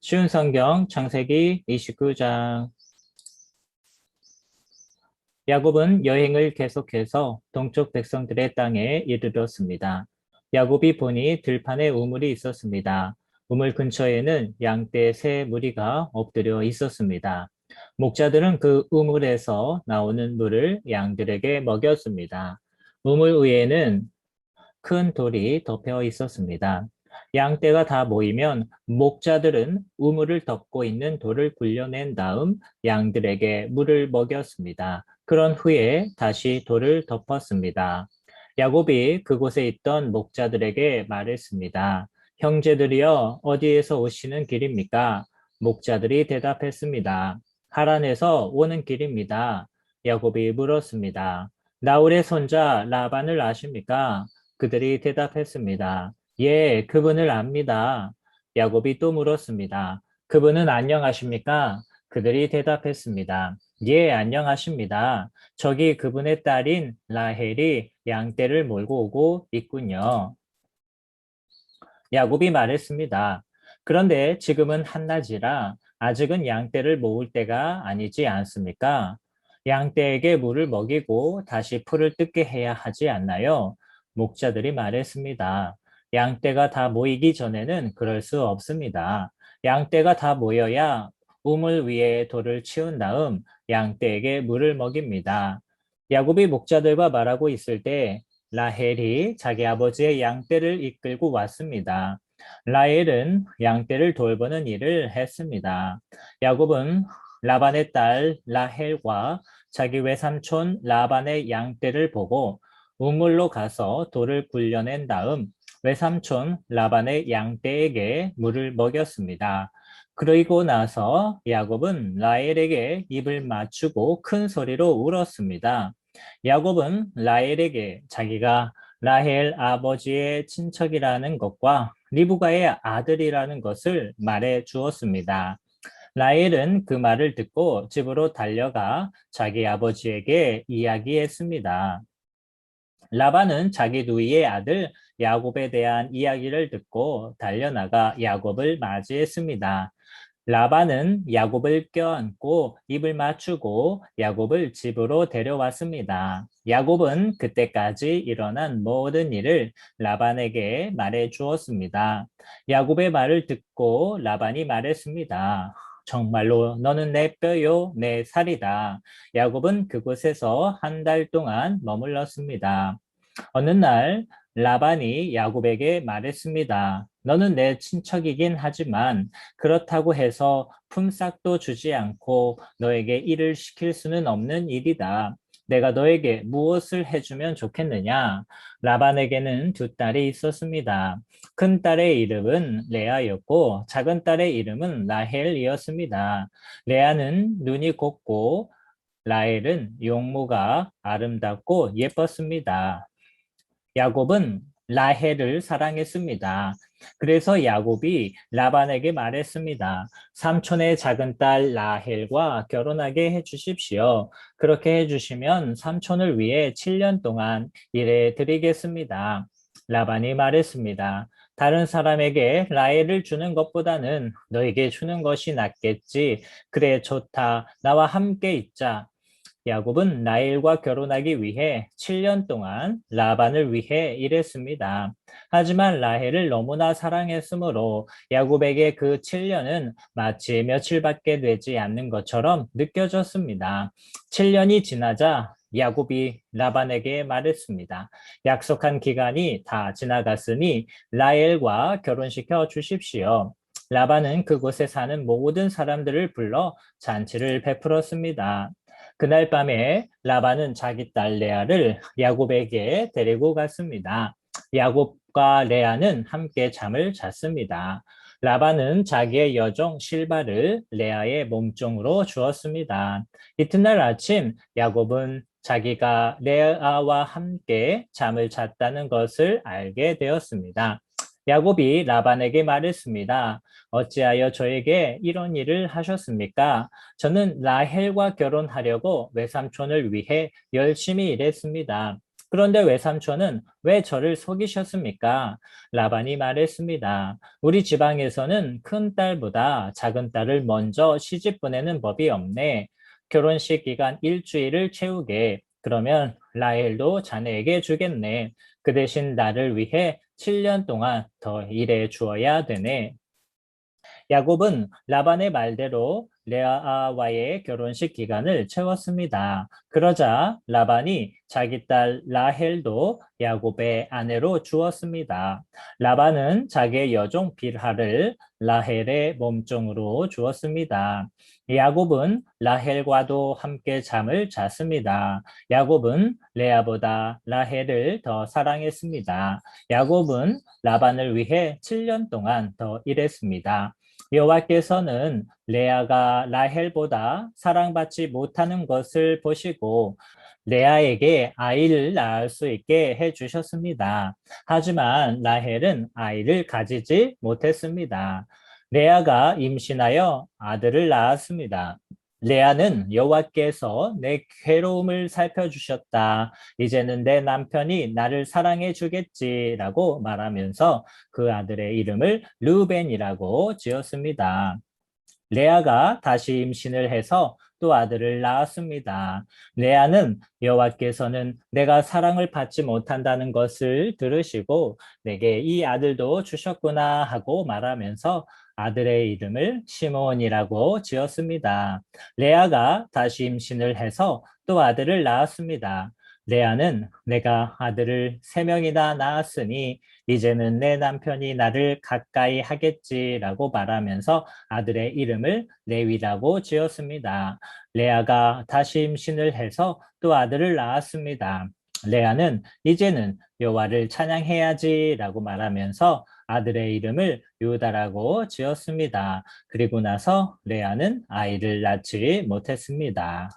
쉬운 성경 창세기 29장. 야곱은 여행을 계속해서 동쪽 백성들의 땅에 이르렀습니다. 야곱이 보니 들판에 우물이 있었습니다. 우물 근처에는 양떼 세 무리가 엎드려 있었습니다. 목자들은 그 우물에서 나오는 물을 양들에게 먹였습니다. 우물 위에는 큰 돌이 덮여 있었습니다. 양떼가 다 모이면 목자들은 우물을 덮고 있는 돌을 굴려낸 다음 양들에게 물을 먹였습니다. 그런 후에 다시 돌을 덮었습니다. 야곱이 그곳에 있던 목자들에게 말했습니다. 형제들이여, 어디에서 오시는 길입니까? 목자들이 대답했습니다. 하란에서 오는 길입니다. 야곱이 물었습니다. 나홀의 손자 라반을 아십니까? 그들이 대답했습니다. 예, 그분을 압니다. 야곱이 또 물었습니다. 그분은 안녕하십니까? 그들이 대답했습니다. 예, 안녕하십니다. 저기 그분의 딸인 라헬이 양떼를 몰고 오고 있군요. 야곱이 말했습니다. 그런데 지금은 한낮이라 아직은 양떼를 모을 때가 아니지 않습니까? 양떼에게 물을 먹이고 다시 풀을 뜯게 해야 하지 않나요? 목자들이 말했습니다. 양떼가 다 모이기 전에는 그럴 수 없습니다. 양떼가 다 모여야 우물 위에 돌을 치운 다음 양떼에게 물을 먹입니다. 야곱이 목자들과 말하고 있을 때 라헬이 자기 아버지의 양떼를 이끌고 왔습니다. 라헬은 양떼를 돌보는 일을 했습니다. 야곱은 라반의 딸 라헬과 자기 외삼촌 라반의 양떼를 보고 우물로 가서 돌을 굴려낸 다음 외삼촌 라반의 양떼에게 물을 먹였습니다. 그리고 나서 야곱은 라헬에게 입을 맞추고 큰 소리로 울었습니다. 야곱은 라헬에게 자기가 라헬 아버지의 친척이라는 것과 리브가의 아들이라는 것을 말해 주었습니다. 라헬은 그 말을 듣고 집으로 달려가 자기 아버지에게 이야기했습니다. 라반은 자기 누이의 아들 야곱에 대한 이야기를 듣고 달려나가 야곱을 맞이했습니다. 라반은 야곱을 껴안고 입을 맞추고 야곱을 집으로 데려왔습니다. 야곱은 그때까지 일어난 모든 일을 라반에게 말해 주었습니다. 야곱의 말을 듣고 라반이 말했습니다. 정말로 너는 내 뼈요, 내 살이다. 야곱은 그곳에서 한 달 동안 머물렀습니다. 어느 날 라반이 야곱에게 말했습니다. 너는 내 친척이긴 하지만 그렇다고 해서 품삯도 주지 않고 너에게 일을 시킬 수는 없는 일이다. 내가 너에게 무엇을 해주면 좋겠느냐? 라반에게는 두 딸이 있었습니다. 큰 딸의 이름은 레아였고 작은 딸의 이름은 라헬이었습니다. 레아는 눈이 곱고 라헬은 용모가 아름답고 예뻤습니다. 야곱은 라헬을 사랑했습니다. 그래서 야곱이 라반에게 말했습니다. 삼촌의 작은 딸 라헬과 결혼하게 해주십시오. 그렇게 해주시면 삼촌을 위해 7년 동안 일해 드리겠습니다. 라반이 말했습니다. 다른 사람에게 라헬을 주는 것보다는 너에게 주는 것이 낫겠지. 그래, 좋다. 나와 함께 있자. 야곱은 라헬과 결혼하기 위해 7년 동안 라반을 위해 일했습니다. 하지만 라헬을 너무나 사랑했으므로 야곱에게 그 7년은 마치 며칠밖에 되지 않는 것처럼 느껴졌습니다. 7년이 지나자 야곱이 라반에게 말했습니다. 약속한 기간이 다 지나갔으니 라헬과 결혼시켜 주십시오. 라반은 그곳에 사는 모든 사람들을 불러 잔치를 베풀었습니다. 그날 밤에 라반은 자기 딸 레아를 야곱에게 데리고 갔습니다. 야곱과 레아는 함께 잠을 잤습니다. 라반은 자기의 여종 실바를 레아의 몸종으로 주었습니다. 이튿날 아침 야곱은 자기가 레아와 함께 잠을 잤다는 것을 알게 되었습니다. 야곱이 라반에게 말했습니다. 어찌하여 저에게 이런 일을 하셨습니까? 저는 라헬과 결혼하려고 외삼촌을 위해 열심히 일했습니다. 그런데 외삼촌은 왜 저를 속이셨습니까? 라반이 말했습니다. 우리 지방에서는 큰 딸보다 작은 딸을 먼저 시집 보내는 법이 없네. 결혼식 기간 일주일을 채우게. 그러면 라헬도 자네에게 주겠네. 그 대신 나를 위해 7년 동안 더 일해 주어야 되네. 야곱은 라반의 말대로 레아와의 결혼식 기간을 채웠습니다. 그러자 라반이 자기 딸 라헬도 야곱의 아내로 주었습니다. 라반은 자기의 여종 빌하를 라헬의 몸종으로 주었습니다. 야곱은 라헬과도 함께 잠을 잤습니다. 야곱은 레아보다 라헬을 더 사랑했습니다. 야곱은 라반을 위해 7년 동안 더 일했습니다. 여호와께서는 레아가 라헬보다 사랑받지 못하는 것을 보시고 레아에게 아이를 낳을 수 있게 해주셨습니다. 하지만 라헬은 아이를 가지지 못했습니다. 레아가 임신하여 아들을 낳았습니다. 레아는 여호와께서 내 괴로움을 살펴주셨다. 이제는 내 남편이 나를 사랑해 주겠지라고 말하면서 그 아들의 이름을 르벤이라고 지었습니다. 레아가 다시 임신을 해서 또 아들을 낳았습니다. 레아는 여호와께서는 내가 사랑을 받지 못한다는 것을 들으시고 내게 이 아들도 주셨구나 하고 말하면서 아들의 이름을 시몬이라고 지었습니다. 레아가 다시 임신을 해서 또 아들을 낳았습니다. 레아는 내가 아들을 3명이나 낳았으니 이제는 내 남편이 나를 가까이 하겠지라고 말하면서 아들의 이름을 레위라고 지었습니다. 레아가 다시 임신을 해서 또 아들을 낳았습니다. 레아는 이제는 여호와를 찬양해야지라고 말하면서 아들의 이름을 유다라고 지었습니다. 그리고 나서 레아는 아이를 낳지 못했습니다.